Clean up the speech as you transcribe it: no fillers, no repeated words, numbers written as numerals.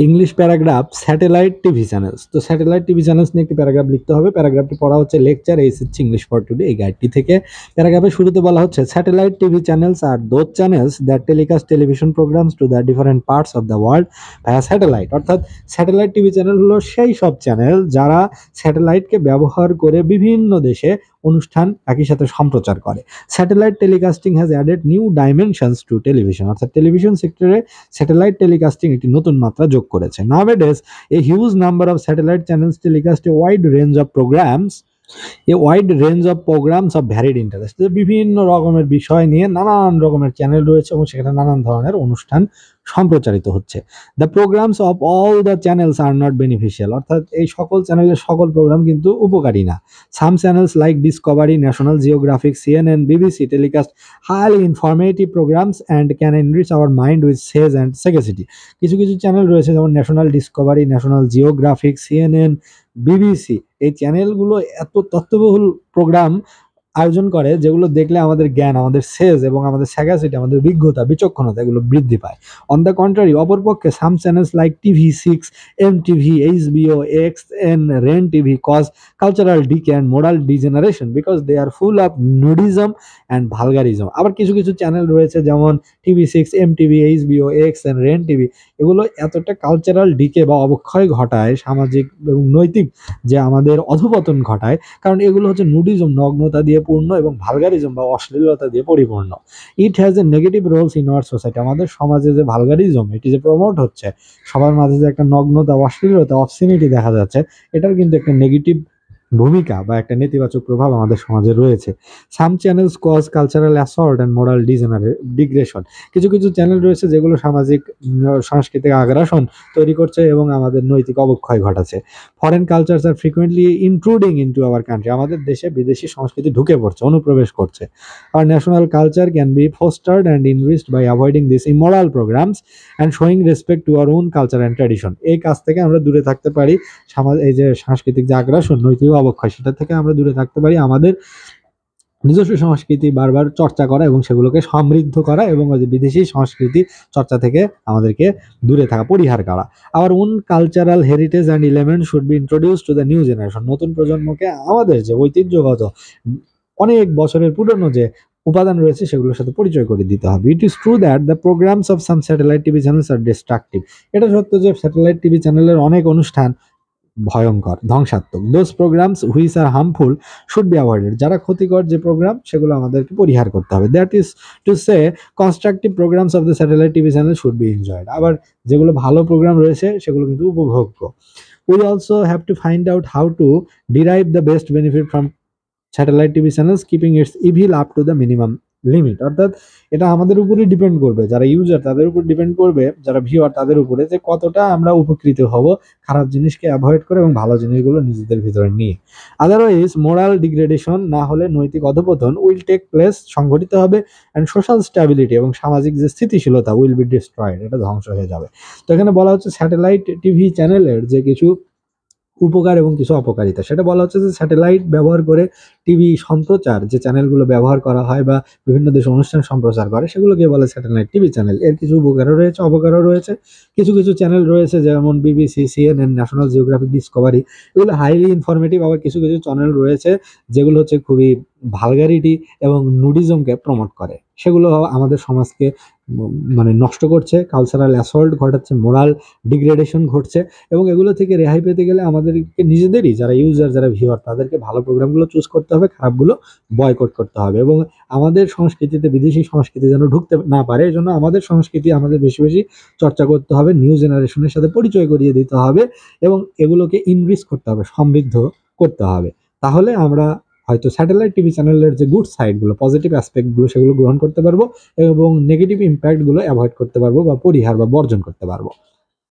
English paragraph satellite TV channels. তো satellite TV channels নিয়ে একটি প্যারাগ্রাফ লিখতে হবে। প্যারাগ্রাফটি পড়া হচ্ছে lecture HSC English for today এই গাইডটি থেকে। প্যারাগ্রাফের শুরুতে বলা হচ্ছে স্যাটেলাইট টিভি চ্যানেলস আর those channels that telecast television programs to the different parts of the world via satellite. অর্থাৎ স্যাটেলাইট টিভি চ্যানেল হলো সেই সব চ্যানেল যারা স্যাটেলাইটকে ব্যবহার করে বিভিন্ন দেশে অনুষ্ঠান একই সাথে সম্প্রচার করে। Satellite telecasting has added new dimensions to television. অর্থাৎ টেলিভিশন সেক্টরে স্যাটেলাইট টেলিকাস্টিং একটি নতুন মাত্রা যোগ করেছে। Nowadays, a huge number of satellite channels telecast a wide range of programs of varied interest। বিভিন্ন রকমের বিষয় নিয়ে নানান রকমের চ্যানেল রয়েছে এবং সেখানে নানান ধরনের অনুষ্ঠান সম্প্রচারিত হচ্ছে। The programs of all the channels are not beneficial. অর্থাৎ এই সকল চ্যানেলের সকল প্রোগ্রাম কিন্তু উপকারী না। Some channels like Discovery, National Geographic, CNN, BBC telecast highly informative programs and can enrich our mind with sage and sagacity. কিছু কিছু চ্যানেল রয়েছে যেমন National Discovery, National Geographic, CNN, BBC. এই চ্যানেলগুলো এত তথ্যবহুল প্রোগ্রাম আয়োজন করে যেগুলো দেখলে আমাদের জ্ঞান, আমাদের সেজ এবং আমাদের স্যাগাসিটি, আমাদের বিজ্ঞতা, বিচক্ষণতা এগুলো বৃদ্ধি পায়। অন দ্য কন্ট্রারি, অপরপক্ষে some channels like TV6, MTV, HBO, XN, Ren TV cause cultural decay and moral degeneration because they are full of nudism and vulgarism. আবার কিছু কিছু চ্যানেল রয়েছে যেমন TV6, MTV, HBO, XN, Ren TV, এগুলো এতটা cultural decay বা অবক্ষয় ঘটায়, সামাজিক এবং নৈতিক যে আমাদের অধপতন ঘটায়, কারণ এগুলো হচ্ছে নুডিজম, নগ্নতা দিয়ে পূর্ণ এবং ভালগারিজম বা অশ্লীলতা দিয়ে পরিপূর্ণ। It has a negative roles in our society. আমাদের সমাজে যে ভালগারিজম এটি যে প্রমোট হচ্ছে, সবার মাঝে যে একটা নগ্নতা, অশ্লীলতা, অবসিনিটি দেখা যাচ্ছে, এটার কিন্তু একটা নেগেটিভ ভূমিকা বা একটা নেতিবাচক প্রভাব আমাদের সমাজে রয়েছে। Some channels cause cultural assault and moral degression. কিছু কিছু চ্যানেল রয়েছে যেগুলো সামাজিক সাংস্কৃতিক আগ্রাসন তৈরি করছে এবং আমাদের নৈতিক অবক্ষয় ঘটাচ্ছে। Foreign cultures are frequently intruding into our country. আমাদের দেশে বিদেশি সংস্কৃতি ঢুকে পড়ছে, অনুপ্রবেশ করছে। Our national culture can be fostered and enriched by avoiding this immoral programs and showing respect to our own culture and tradition. এই কাজ থেকে আমরা দূরে থাকতে পারি। এই যে সাংস্কৃতিক যে আগ্রাসন, নৈতিক অবক্ষয়, সেটা থেকে আমরা দূরে থাকতে পারি। আমাদের নিজস্ব সংস্কৃতি বারবার চর্চা করা এবং সেগুলোকে সমৃদ্ধ করা এবং ওই যে বিদেশি সংস্কৃতি চর্চা থেকে আমাদেরকে দূরে থাকা, পরিহার করা। Our own cultural heritage and element should be introduce to the new generation. নতুন প্রজন্মকে আমাদের যে ঐতিহ্যগত অনেক বছরের পুরনো যে উপাদান রয়েছে সেগুলোর সাথে পরিচয় করে দিতে হবে। It is true that the programs of some satellite TV channels are destructive. এটা সত্য যে স্যাটেলাইট টিভি চ্যানেলের অনেক অনুষ্ঠান ভয়ঙ্কর, ধ্বংসাত্মক। Those programs which are harmful should be avoided. যারা ক্ষতিকর যে প্রোগ্রাম সেগুলো আমাদেরকে পরিহার করতে হবে। That is to say constructive programs of the satellite TV channel should be enjoyed. আবার যেগুলো ভালো প্রোগ্রাম রয়েছে সেগুলো কিন্তু উপভোগ্য। We also have to find out how to derive the best benefit from satellite TV channels keeping it's evil up to the minimum limit. অর্থাৎ এটা আমাদের উপরই ডিপেন্ড করবে, যারা ইউজার তাদের উপর ডিপেন্ড করবে, যারা ভিউয়ার তাদের উপরে, যে কতটা আমরা উপকৃত হব খারাপ জিনিসকে অ্যাভয়েড করে এবং ভালো জিনিসগুলো নিজেদের ভিতরে নিয়ে। আদারওয়াইজ মোরাল ডিগ্রেডেশন, না হলে নৈতিক অধপতন, উইল টেক প্লেস, সংঘটিত হবে, অ্যান্ড সোশ্যাল স্ট্যাবিলিটি এবং সামাজিক যে স্থিতিশীলতা উইল বি ডিস্ট্রয়েড, এটা ধ্বংস হয়ে যাবে। তো এখানে বলা হচ্ছে স্যাটেলাইট টিভি চ্যানেলের যে কিছু উপকার এবং কিছু অপকারিতা, সেটা বলা হচ্ছে যে স্যাটেলাইট ব্যবহার করে টিভি সম্প্রচার যে চ্যানেলগুলো ব্যবহার করা হয় বা বিভিন্ন দেশে অনুষ্ঠান সম্প্রচার করে সেগুলোকে বলে স্যাটেলাইট টিভি চ্যানেল। এর কিছু উপকারও রয়েছে, অপকারও রয়েছে। কিছু কিছু চ্যানেল রয়েছে যেমন BBC, CNN, national geographic, Discovery, এগুলো হাইলি ইনফরমেটিভ। আবার কিছু কিছু চ্যানেল রয়েছে যেগুলো হচ্ছে খুবই ভালগারিটি এবং নুডিজমকে প্রমোট করে, সেগুলো আমাদের সমাজকে মানে নষ্ট করছে, কালচারাল অ্যাসল্ট ঘটাচ্ছে, মোরাল ডিগ্রেডেশন ঘটছে। এবং এগুলো থেকে রেহাই পেতে গেলে আমাদেরকে নিজেদেরই, যারা ইউজার, যারা ভিউয়ার, তাদেরকে ভালো প্রোগ্রামগুলো চুজ করতে হবে, খারাপগুলো বয়কট করতে হবে। এবং আমাদের সংস্কৃতিতে বিদেশি সংস্কৃতি যেন ঢুকতে না পারে, এই জন্য আমাদের সংস্কৃতি আমাদের বেশি বেশি চর্চা করতে হবে, নিউ জেনারেশনের সাথে পরিচয় করিয়ে দিতে হবে এবং এগুলোকে ইনরিচ করতে হবে, সমৃদ্ধ করতে হবে। তাহলে আমরা হয়তো স্যাটেলাইট টিভি চ্যানেলের যে গুড সাইডগুলো, পজিটিভ অ্যাসপেক্টগুলো, সেগুলো গ্রহণ করতে পারবো এবং নেগেটিভ ইম্প্যাক্টগুলো অ্যাভয়েড করতে পারবো বা পরিহার বা বর্জন করতে পারবো।